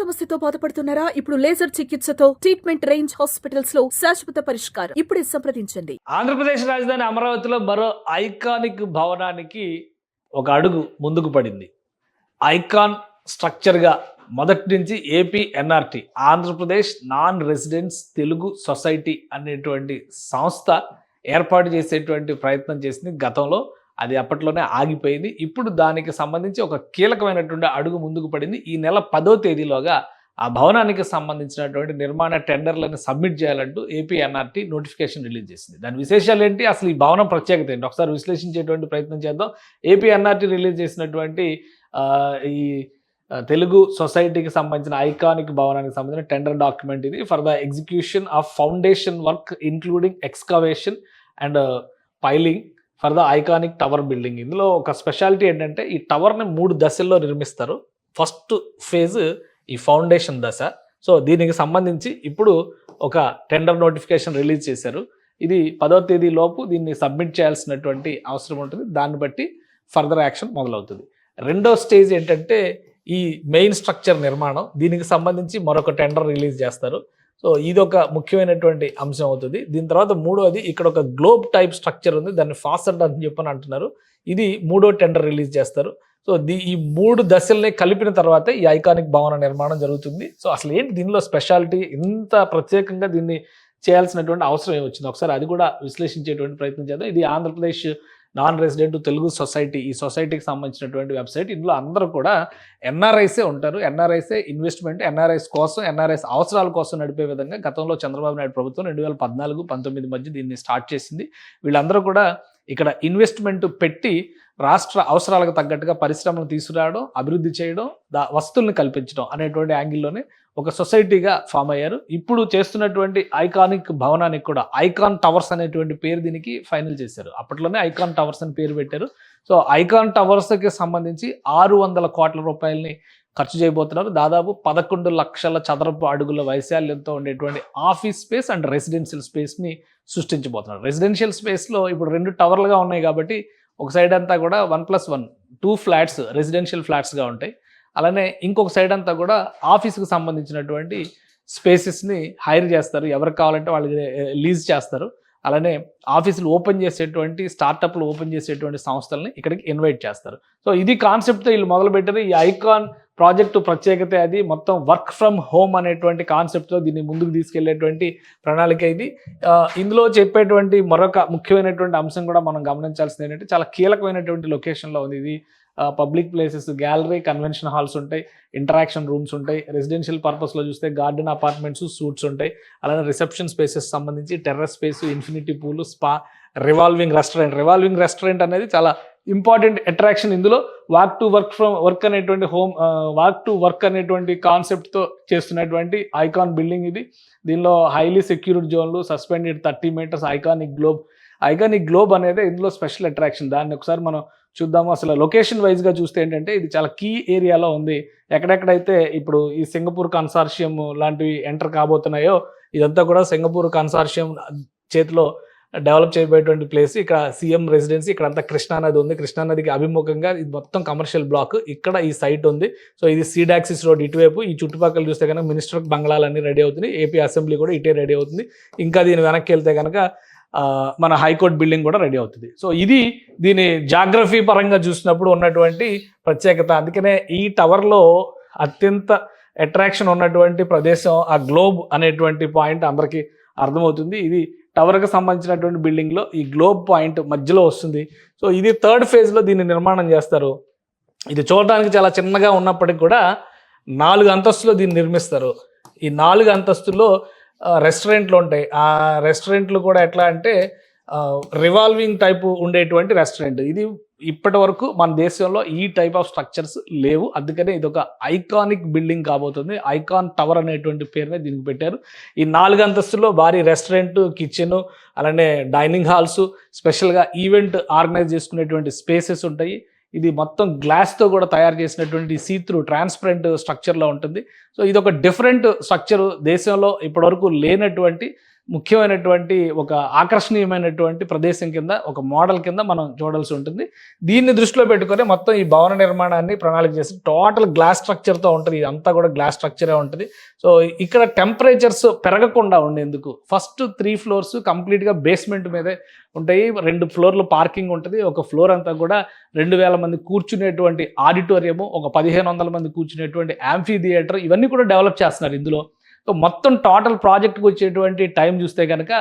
సమస్యతో బాధపడుతున్నారా? ఇప్పుడు లేజర్ చికిత్సతో ట్రీట్మెంట్ రేంజ్ హాస్పిటల్స్ లో శాశ్వత పరిష్కారం. ఇప్పుడే సంప్రదించండి. ఆంధ్రప్రదేశ్ రాజధాని అమరావతిలో మరో ఐకానిక్ భవనానికి ఒక అడుగు ముందుకు పడింది. ఐకాన్ స్ట్రక్చర్గా మొదటి నుంచి AP NRT Andhra Pradesh non residents Telugu society అనేటువంటి సంస్థ ఏర్పాటు చేసేటువంటి ప్రయత్నం చేసింది. గతంలో అది అప్పట్లోనే ఆగిపోయింది. ఇప్పుడు దానికి సంబంధించి ఒక కీలకమైనటువంటి అడుగు ముందుకు పడింది. ఈ నెల 10వ తేదీలోగా ఆ భవనానికి సంబంధించినటువంటి నిర్మాణ టెండర్లను సబ్మిట్ చేయాలంటూ ఏపీ ఎన్ఆర్టీ నోటిఫికేషన్ రిలీజ్ చేసింది. దాని విశేషాలు ఏంటి, అసలు ఈ భవనం ప్రత్యేకత ఏంటి, ఒకసారి విశ్లేషించేటువంటి ప్రయత్నం చేద్దాం. ఏపీ ఎన్ఆర్టీ రిలీజ్ చేసినటువంటి ఈ తెలుగు సొసైటీకి సంబంధించిన ఐకానిక్ భవనానికి సంబంధించిన టెండర్ డాక్యుమెంట్ ఇది. For the execution of foundation work including excavation and piling for the iconic tower building. ఇందులో ఒక స్పెషాలిటీ ఏంటంటే ఈ టవర్ని 3 దశల్లో నిర్మిస్తారు. ఫస్ట్ ఫేజ్ ఈ ఫౌండేషన్ దశ. సో దీనికి సంబంధించి ఇప్పుడు ఒక టెండర్ నోటిఫికేషన్ రిలీజ్ చేశారు. ఇది 10వ తేదీ లోపు దీన్ని సబ్మిట్ చేయాల్సినటువంటి అవసరం ఉంటుంది. దాన్ని బట్టి ఫర్దర్ యాక్షన్ మొదలవుతుంది. రెండో స్టేజ్ ఏంటంటే ఈ మెయిన్ స్ట్రక్చర్ నిర్మాణం. దీనికి సంబంధించి మరొక టెండర్ రిలీజ్ చేస్తారు. సో ఇది ఒక ముఖ్యమైనటువంటి అంశం అవుతుంది. దీని తర్వాత మూడోది ఇక్కడ ఒక గ్లోబ్ టైప్ స్ట్రక్చర్ ఉంది, దాన్ని ఫాసడ్ అని చెప్పని అంటున్నారు. ఇది 3వ టెండర్ రిలీజ్ చేస్తారు. సో ఈ 3 దశల్ని కలిపిన తర్వాతే ఈ ఐకానిక్ భవన నిర్మాణం జరుగుతుంది. సో అసలు ఏంటి దీనిలో స్పెషాలిటీ, ఇంత ప్రత్యేకంగా దీన్ని చేయాల్సినటువంటి అవసరం ఏమొచ్చింది, ఒకసారి అది కూడా విశ్లేషించేటువంటి ప్రయత్నం చేద్దాం. ఇది Andhra Pradesh non resident Telugu society, ఈ సొసైటీకి సంబంధించినటువంటి వెబ్సైట్. ఇందులో అందరూ కూడా ఎన్ఆర్ఐసే ఉంటారు. ఎన్ఆర్ఐసే ఇన్వెస్ట్మెంట్, ఎన్ఆర్ఐస్ కోసం, ఎన్ఆర్ఐస్ అవసరాల కోసం నడిపే విధంగా గతంలో చంద్రబాబు నాయుడు ప్రభుత్వం 2014-19 మధ్య దీన్ని స్టార్ట్ చేసింది. వీళ్ళందరూ కూడా ఇక్కడ ఇన్వెస్ట్మెంట్ పెట్టి రాష్ట్ర అవసరాలకు తగ్గట్టుగా పరిశ్రమలు తీసుకురావడం, అభివృద్ధి చేయడం, వస్తువుల్ని కల్పించడం అనేటువంటి యాంగిల్లోనే ఒక సొసైటీగా ఫామ్ అయ్యారు. ఇప్పుడు చేస్తున్నటువంటి ఐకానిక్ భవనానికి కూడా ఐకాన్ టవర్స్ అనేటువంటి పేరు దీనికి ఫైనల్ చేశారు. అప్పట్లోనే ఐకాన్ టవర్స్ అని పేరు పెట్టారు. సో ఐకాన్ టవర్స్కి సంబంధించి 600 కోట్ల రూపాయలని ఖర్చు చేయబోతున్నారు. దాదాపు 11 లక్షల చదరపు అడుగుల వైశాల్యంతో ఉండేటువంటి ఆఫీస్ స్పేస్ అండ్ రెసిడెన్షియల్ స్పేస్ని సృష్టించబోతున్నారు. రెసిడెన్షియల్ స్పేస్లో ఇప్పుడు 2 టవర్లుగా ఉన్నాయి కాబట్టి ఒక సైడ్ అంతా కూడా 1+1 2 ఫ్లాట్స్ రెసిడెన్షియల్ ఫ్లాట్స్గా ఉంటాయి. అలానే ఇంకొక సైడ్ అంతా కూడా ఆఫీస్కి సంబంధించినటువంటి స్పేసెస్ని హైర్ చేస్తారు. ఎవరికి కావాలంటే వాళ్ళకి లీజ్ చేస్తారు. అలానే ఆఫీసులు ఓపెన్ చేసేటువంటి, స్టార్టప్లు ఓపెన్ చేసేటువంటి సంస్థలని ఇక్కడికి ఇన్వైట్ చేస్తారు. సో ఇది కాన్సెప్ట్తో వీళ్ళు మొదలుపెట్టారు. ఈ ఐకాన్ ప్రాజెక్టు ప్రత్యేకత అది. మొత్తం వర్క్ ఫ్రమ్ హోమ్ అనేటువంటి కాన్సెప్ట్తో దీన్ని ముందుకు తీసుకెళ్లేటువంటి ప్రణాళిక ఇది. ఇందులో చెప్పేటువంటి మరొక ముఖ్యమైనటువంటి అంశం కూడా మనం గమనించాల్సింది ఏంటంటే చాలా కీలకమైనటువంటి లొకేషన్లో ఉంది ఇది. Public places, gallery, convention halls ఉంటాయి, ఇంటరాక్షన్ రూమ్స్ ఉంటాయి. రెసిడెన్షియల్ పర్పస్లో చూస్తే గార్డెన్ అపార్ట్మెంట్స్, సూట్స్ ఉంటాయి. అలానే రిసెప్షన్ స్పేసెస్ సంబంధించి terrace space, infinity pool, spa, revolving restaurant. Revolving restaurant అనేది చాలా ఇంపార్టెంట్ అట్రాక్షన్. ఇందులో వాక్ టు వర్క్ అనేటువంటి కాన్సెప్ట్తో చేస్తున్నటువంటి ఐకాన్ బిల్డింగ్ ఇది. దీనిలో హైలీ సెక్యూర్డ్ జోన్లు, సస్పెండెడ్ 30 మీటర్స్ ఐకానిక్ గ్లోబ్ అనేది ఇందులో స్పెషల్ అట్రాక్షన్. దాన్ని ఒకసారి మనం చూద్దాము. అసలు లొకేషన్ వైజ్గా చూస్తే ఏంటంటే ఇది చాలా కీ ఏరియాలో ఉంది. ఎక్కడెక్కడైతే ఇప్పుడు ఈ సింగపూర్ కన్సార్షియం లాంటివి ఎంటర్ కాబోతున్నాయో ఇదంతా కూడా సింగపూర్ కన్సార్షియం చేతిలో డెవలప్ చేయబోయేటువంటి ప్లేస్. ఇక్కడ సీఎం రెసిడెన్సీ, ఇక్కడంతా కృష్ణానది ఉంది. కృష్ణానదికి అభిముఖంగా ఇది మొత్తం కమర్షియల్ బ్లాక్. ఇక్కడ ఈ సైట్ ఉంది. సో ఇది సీడాక్సిస్ రోడ్ ఇటువైపు. ఈ చుట్టుపక్కల చూస్తే కనుక మినిస్టర్ బంగ్లాలన్నీ రెడీ అవుతుంది. ఏపీ అసెంబ్లీ కూడా ఇటే రెడీ అవుతుంది. ఇంకా దీని వెనక్కి వెళ్తే కనుక మన హైకోర్టు బిల్డింగ్ కూడా రెడీ అవుతుంది. సో ఇది దీని జాగ్రఫీ పరంగా చూసినప్పుడు ఉన్నటువంటి ప్రత్యేకత. అందుకనే ఈ టవర్లో అత్యంత అట్రాక్షన్ ఉన్నటువంటి ప్రదేశం ఆ గ్లోబ్ అనేటువంటి పాయింట్ అందరికీ అర్థమవుతుంది. ఇది టవర్కి సంబంధించినటువంటి బిల్డింగ్లో ఈ గ్లోబ్ పాయింట్ మధ్యలో వస్తుంది. సో ఇది 3rd ఫేజ్లో దీన్ని నిర్మాణం చేస్తారు. ఇది చూడడానికి చాలా చిన్నగా ఉన్నప్పటికీ కూడా 4 అంతస్తులో దీన్ని నిర్మిస్తారు. ఈ 4 అంతస్తుల్లో రెస్టారెంట్లు ఉంటాయి. ఆ రెస్టారెంట్లు కూడా ఎట్లా అంటే రివాల్వింగ్ టైపు ఉండేటువంటి రెస్టారెంట్. ఇది ఇప్పటి వరకు మన దేశంలో ఈ టైప్ ఆఫ్ స్ట్రక్చర్స్ లేవు. అందుకనే ఇది ఒక ఐకానిక్ బిల్డింగ్ కాబోతుంది. ఐకాన్ టవర్ అనేటువంటి పేరునే దీనికి పెట్టారు. ఈ 4 అంతస్తుల్లో భారీ రెస్టారెంట్, కిచెన్, అలానే డైనింగ్ హాల్స్, స్పెషల్గా ఈవెంట్ ఆర్గనైజ్ చేసుకునేటువంటి స్పేసెస్ ఉంటాయి. ఇది మొత్తం గ్లాస్తో కూడా తయారు చేసినటువంటి సీత్రూ ట్రాన్స్పరెంట్ స్ట్రక్చర్లో ఉంటుంది. సో ఇది ఒక డిఫరెంట్ స్ట్రక్చరు, దేశంలో ఇప్పటివరకు లేనటువంటి ముఖ్యమైనటువంటి ఒక ఆకర్షణీయమైనటువంటి ప్రదేశం కింద, ఒక మోడల్ కింద మనం చూడాల్సి ఉంటుంది. దీన్ని దృష్టిలో పెట్టుకొని మొత్తం ఈ భవన నిర్మాణాన్ని ప్రణాళిక చేసి టోటల్ గ్లాస్ స్ట్రక్చర్తో ఉంటుంది. ఇదంతా కూడా గ్లాస్ స్ట్రక్చరే ఉంటుంది. సో ఇక్కడ టెంపరేచర్స్ పెరగకుండా ఉండేందుకు ఫస్ట్ 3 ఫ్లోర్స్ కంప్లీట్గా బేస్మెంట్ మీదే ఉంటాయి. 2 ఫ్లోర్లు పార్కింగ్ ఉంటుంది. ఒక ఫ్లోర్ అంతా కూడా 2000 మంది కూర్చునేటువంటి ఆడిటోరియము, ఒక 1500 మంది కూర్చునేటువంటి యాంఫీ థియేటర్, ఇవన్నీ కూడా డెవలప్ చేస్తున్నారు ఇందులో. సో మొత్తం టోటల్ ప్రాజెక్ట్కి వచ్చేటువంటి టైం చూస్తే కనుక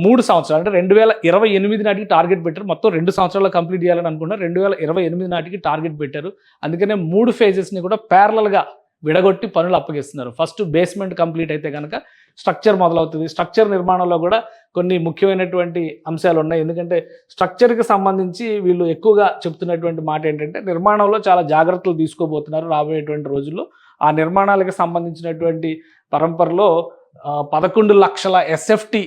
3 సంవత్సరాలు, అంటే 2028 నాటికి టార్గెట్ పెట్టారు. మొత్తం 2 సంవత్సరాల్లో కంప్లీట్ చేయాలని అనుకున్నారు. 2028 నాటికి టార్గెట్ పెట్టారు. అందుకనే 3 ఫేజెస్ని కూడా ప్యారలల్గా విడగొట్టి పనులు అప్పగిస్తున్నారు. ఫస్ట్ బేస్మెంట్ కంప్లీట్ అయితే కనుక స్ట్రక్చర్ మొదలవుతుంది. స్ట్రక్చర్ నిర్మాణంలో కూడా కొన్ని ముఖ్యమైనటువంటి అంశాలు ఉన్నాయి. ఎందుకంటే స్ట్రక్చర్కి సంబంధించి వీళ్ళు ఎక్కువగా చెప్తున్నటువంటి మాట ఏంటంటే నిర్మాణంలో చాలా జాగ్రత్తలు తీసుకోబోతున్నారు రాబోయేటువంటి రోజుల్లో. ఆ నిర్మాణాలకు సంబంధించినటువంటి పరంపరలో 11 లక్షల ఎస్ఎఫ్టీ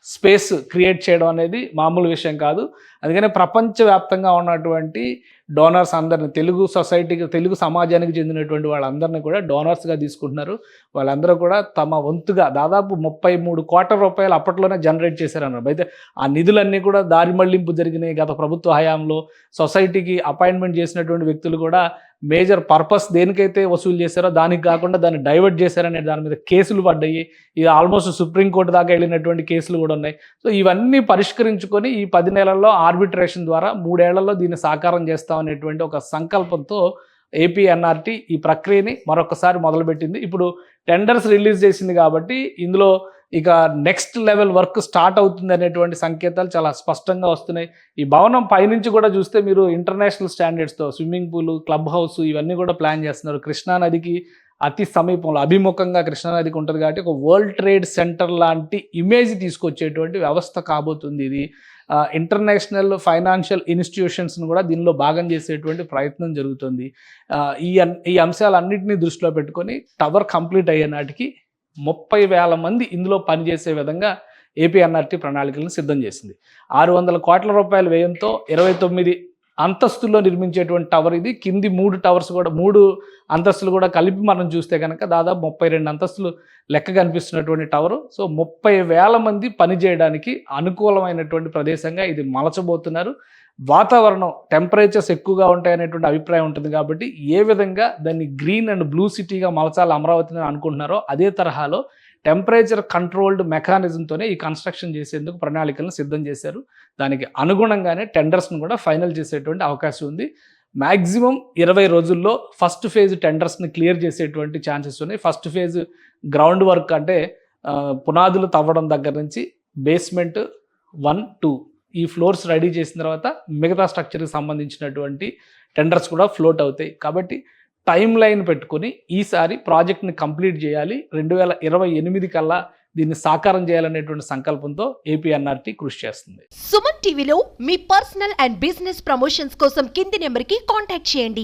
స్పేస్ క్రియేట్ చేయడం అనేది మామూలు విషయం కాదు. అందుకనే ప్రపంచవ్యాప్తంగా ఉన్నటువంటి డోనర్స్ అందరిని, తెలుగు సొసైటీకి, తెలుగు సమాజానికి చెందినటువంటి వాళ్ళందరినీ కూడా డోనర్స్గా తీసుకుంటున్నారు. వాళ్ళందరూ కూడా తమ వంతుగా దాదాపు 33 కోట్ల రూపాయలు అప్పట్లోనే జనరేట్ చేశారన్నారు. అయితే ఆ నిధులన్నీ కూడా దారి మళ్లింపు జరిగినాయి గత ప్రభుత్వ హయాంలో. సొసైటీకి అపాయింట్మెంట్ చేసినటువంటి వ్యక్తులు కూడా మేజర్ పర్పస్ దేనికైతే వసూలు చేశారో దానికి కాకుండా దాన్ని డైవర్ట్ చేశారనే దాని మీద కేసులు పడ్డాయి. ఇది ఆల్మోస్ట్ సుప్రీంకోర్టు దాకా వెళ్ళినటువంటి కేసులు కూడా ఉన్నాయి. సో ఇవన్నీ పరిష్కరించుకొని ఈ 10 నెలల్లో ఆర్బిట్రేషన్ ద్వారా 3 ఏళ్లలో దీన్ని సాకారం చేస్తామనేటువంటి ఒక సంకల్పంతో ఏపీఎన్ఆర్టీ ఈ ప్రక్రియని మరొకసారి మొదలుపెట్టింది. ఇప్పుడు టెండర్స్ రిలీజ్ చేసింది కాబట్టి ఇందులో ఇక నెక్స్ట్ లెవెల్ వర్క్ స్టార్ట్ అవుతుంది అనేటువంటి సంకేతాలు చాలా స్పష్టంగా వస్తున్నాయి. ఈ భవనం పైనుంచి కూడా చూస్తే మీరు ఇంటర్నేషనల్ స్టాండర్డ్స్తో స్విమ్మింగ్ పూల్, క్లబ్ హౌస్ ఇవన్నీ కూడా ప్లాన్ చేస్తున్నారు. కృష్ణానదికి అతి సమీపంలో, అభిముఖంగా కృష్ణానదికి ఉంటుంది కాబట్టి ఒక వరల్డ్ ట్రేడ్ సెంటర్ లాంటి ఇమేజ్ తీసుకొచ్చేటువంటి వ్యవస్థ కాబోతుంది ఇది. ఇంటర్నేషనల్ ఫైనాన్షియల్ ఇన్స్టిట్యూషన్స్ను కూడా దీనిలో భాగం చేసేటువంటి ప్రయత్నం జరుగుతుంది. ఈ అంశాలన్నింటినీ దృష్టిలో పెట్టుకొని టవర్ కంప్లీట్ అయ్యే నాటికి 30,000 మంది ఇందులో పనిచేసే విధంగా ఏపీఎన్ఆర్టీ ప్రణాళికలను సిద్ధం చేసింది. 600 కోట్ల రూపాయల వ్యయంతో 29 అంతస్తుల్లో నిర్మించేటువంటి టవర్ ఇది. కింది 3 టవర్స్ కూడా, 3 అంతస్తులు కూడా కలిపి మనం చూస్తే కనుక దాదాపు 32 అంతస్తులు లెక్క కనిపిస్తున్నటువంటి టవరు. సో 30,000 మంది పనిచేయడానికి అనుకూలమైనటువంటి ప్రదేశంగా ఇది మలచబోతున్నారు. వాతావరణం టెంపరేచర్స్ ఎక్కువగా ఉంటాయనేటువంటి అభిప్రాయం ఉంటుంది కాబట్టి ఏ విధంగా దాన్ని గ్రీన్ అండ్ బ్లూ సిటీగా మలచాలి అమరావతిని అనుకుంటున్నారో అదే తరహాలో టెంపరేచర్ కంట్రోల్డ్ మెకానిజంతోనే ఈ కన్స్ట్రక్షన్ చేసేందుకు ప్రణాళికలను సిద్ధం చేశారు. దానికి అనుగుణంగానే టెండర్స్ను కూడా ఫైనల్ చేసేటువంటి అవకాశం ఉంది. మ్యాక్సిమం 20 రోజుల్లో ఫస్ట్ ఫేజ్ టెండర్స్ని క్లియర్ చేసేటువంటి ఛాన్సెస్ ఉన్నాయి. ఫస్ట్ ఫేజ్ గ్రౌండ్ వర్క్ అంటే పునాదులు తవ్వడం దగ్గర నుంచి బేస్మెంట్ 1, 2 ఈ ఫ్లోర్స్ రెడీ చేసిన తర్వాత మిగతా స్ట్రక్చర్కి సంబంధించినటువంటి టెండర్స్ కూడా ఫ్లోట్ అవుతాయి. కాబట్టి టైం లైన్ పెట్టుకుని ఈసారి ప్రాజెక్ట్ని కంప్లీట్ చేయాలి, 2028 కల్లా దీన్ని సాకారం చేయాలనేటువంటి సంకల్పంతో ఏపీఎన్ఆర్టీ కృషి చేస్తుంది. సుమన్ టీవీలో మీ పర్సనల్ అండ్ బిజినెస్ ప్రమోషన్స్ కోసం కింది నెంబర్కి కాంటాక్ట్ చేయండి.